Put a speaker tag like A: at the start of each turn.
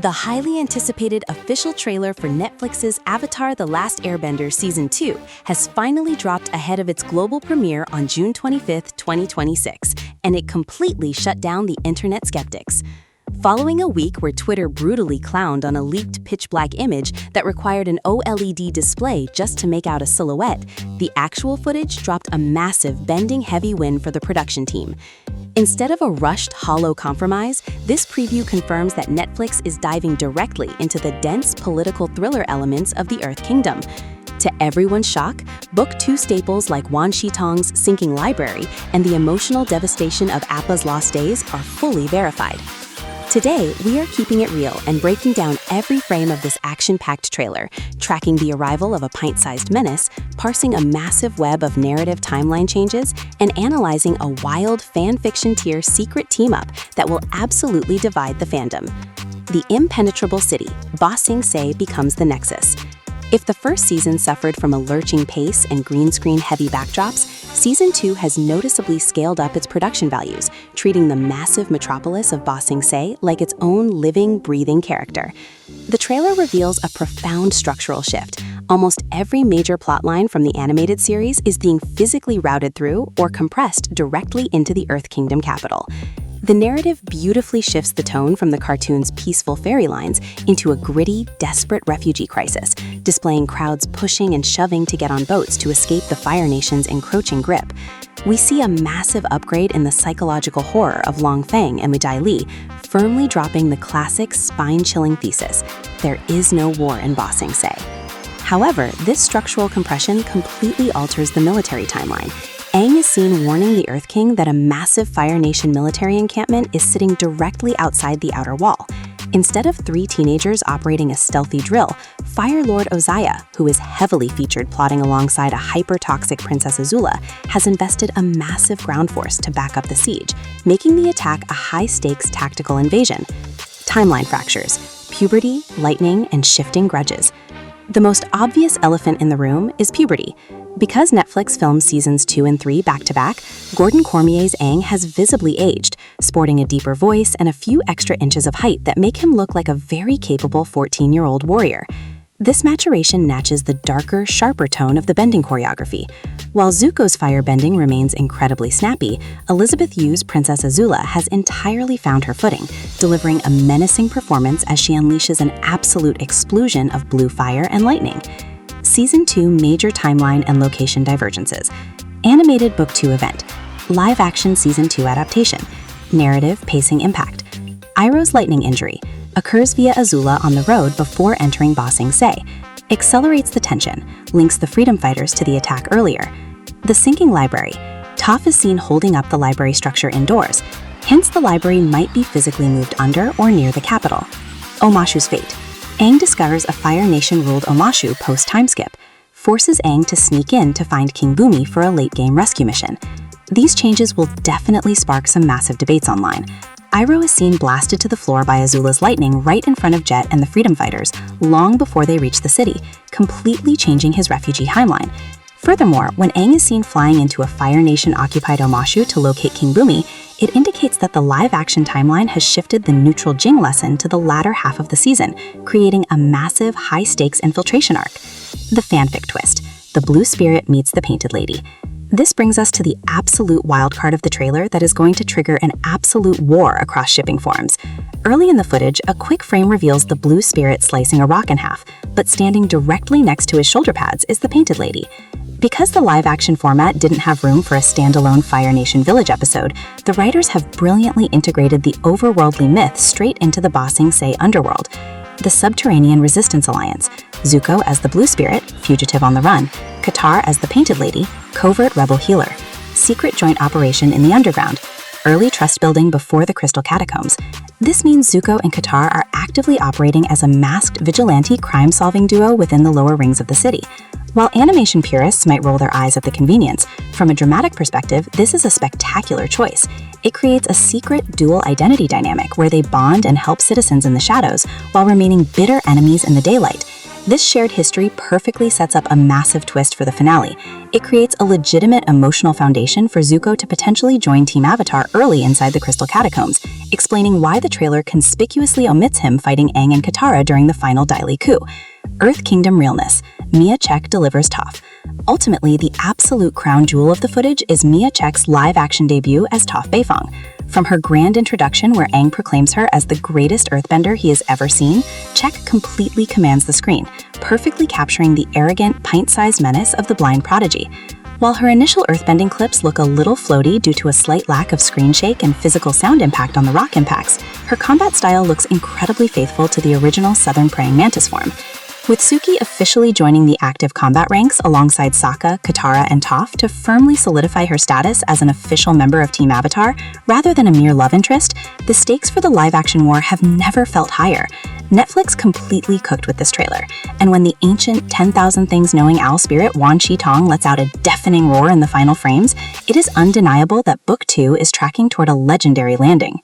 A: The highly anticipated official trailer for Netflix's Avatar: The Last Airbender Season 2 has finally dropped ahead of its global premiere on June 25, 2026, and it completely shut down the internet skeptics. Following a week where Twitter brutally clowned on a leaked pitch-black image that required an OLED display just to make out a silhouette, the actual footage dropped a massive bending-heavy win for the production team. Instead of a rushed, hollow compromise, this preview confirms that Netflix is diving directly into the dense political thriller elements of the Earth Kingdom. To everyone's shock, Book 2 staples like Wan Shi-tong's sinking library and the emotional devastation of Appa's lost days are fully verified. Today, we are keeping it real and breaking down every frame of this action-packed trailer, tracking the arrival of a pint-sized menace, parsing a massive web of narrative timeline changes, and analyzing a wild fan-fiction-tier secret team-up that will absolutely divide the fandom. The impenetrable city, Ba Sing Se, becomes the Nexus. If the first season suffered from a lurching pace and green screen-heavy backdrops, Season 2 has noticeably scaled up its production values, treating the massive metropolis of Ba Sing Se like its own living, breathing character. The trailer reveals a profound structural shift. Almost every major plotline from the animated series is being physically routed through or compressed directly into the Earth Kingdom capital. The narrative beautifully shifts the tone from the cartoon's peaceful fairy lines into a gritty, desperate refugee crisis, displaying crowds pushing and shoving to get on boats to escape the Fire Nation's encroaching grip. We see a massive upgrade in the psychological horror of Long Feng and Midai Li, firmly dropping the classic spine-chilling thesis, there is no war in Ba Sing Se. However, this structural compression completely alters the military timeline. Aang is seen warning the Earth King that a massive Fire Nation military encampment is sitting directly outside the outer wall. Instead of 3 teenagers operating a stealthy drill, Fire Lord Ozaya, who is heavily featured plotting alongside a hyper-toxic Princess Azula, has invested a massive ground force to back up the siege, making the attack a high-stakes tactical invasion. Timeline fractures, puberty, lightning, and shifting grudges. The most obvious elephant in the room is puberty. Because Netflix filmed seasons 2 and 3 back-to-back, Gordon Cormier's Aang has visibly aged, sporting a deeper voice and a few extra inches of height that make him look like a very capable 14-year-old warrior. This maturation matches the darker, sharper tone of the bending choreography. While Zuko's firebending remains incredibly snappy, Elizabeth Yu's Princess Azula has entirely found her footing, delivering a menacing performance as she unleashes an absolute explosion of blue fire and lightning. Season 2 major timeline and location divergences. Animated Book 2 event. Live-action Season 2 adaptation. Narrative pacing impact. Iroh's lightning injury. Occurs via Azula on the road before entering Ba Sing Se. Accelerates the tension. Links the freedom fighters to the attack earlier. The sinking library. Toph is seen holding up the library structure indoors. Hints the library might be physically moved under or near the capital. Omashu's fate. Aang discovers a Fire Nation-ruled Omashu post-time skip, forces Aang to sneak in to find King Bumi for a late-game rescue mission. These changes will definitely spark some massive debates online. Iroh is seen blasted to the floor by Azula's lightning right in front of Jet and the freedom fighters, long before they reach the city, completely changing his refugee timeline. Furthermore, when Aang is seen flying into a Fire Nation-occupied Omashu to locate King Bumi, it indicates that the live-action timeline has shifted the neutral Jing lesson to the latter half of the season, creating a massive, high-stakes infiltration arc. The fanfic twist. The Blue Spirit meets the Painted Lady. This brings us to the absolute wildcard of the trailer that is going to trigger an absolute war across shipping forums. Early in the footage, a quick frame reveals the Blue Spirit slicing a rock in half, but standing directly next to his shoulder pads is the Painted Lady. Because the live-action format didn't have room for a standalone Fire Nation Village episode, the writers have brilliantly integrated the overworldly myth straight into the Ba Sing Se underworld. The Subterranean Resistance Alliance, Zuko as the Blue Spirit, fugitive on the run, Katara as the Painted Lady, covert rebel healer, secret joint operation in the underground, early trust building before the Crystal Catacombs. This means Zuko and Katara are actively operating as a masked vigilante crime-solving duo within the lower rings of the city. While animation purists might roll their eyes at the convenience, from a dramatic perspective, this is a spectacular choice. It creates a secret dual identity dynamic where they bond and help citizens in the shadows while remaining bitter enemies in the daylight. This shared history perfectly sets up a massive twist for the finale. It creates a legitimate emotional foundation for Zuko to potentially join Team Avatar early inside the Crystal Catacombs, explaining why the trailer conspicuously omits him fighting Aang and Katara during the final Dai Li coup. Earth Kingdom realness. Miya Cech delivers Toph. Ultimately, the absolute crown jewel of the footage is Miya Cech's live-action debut as Toph Beifong. From her grand introduction where Aang proclaims her as the greatest earthbender he has ever seen, Cech completely commands the screen, perfectly capturing the arrogant, pint-sized menace of the blind prodigy. While her initial earthbending clips look a little floaty due to a slight lack of screen shake and physical sound impact on the rock impacts, her combat style looks incredibly faithful to the original Southern Praying Mantis form. With Suki officially joining the active combat ranks alongside Sokka, Katara, and Toph to firmly solidify her status as an official member of Team Avatar, rather than a mere love interest, the stakes for the live-action war have never felt higher. Netflix completely cooked with this trailer, and when the ancient 10,000 Things knowing owl spirit Wan Shi Tong lets out a deafening roar in the final frames, it is undeniable that Book 2 is tracking toward a legendary landing.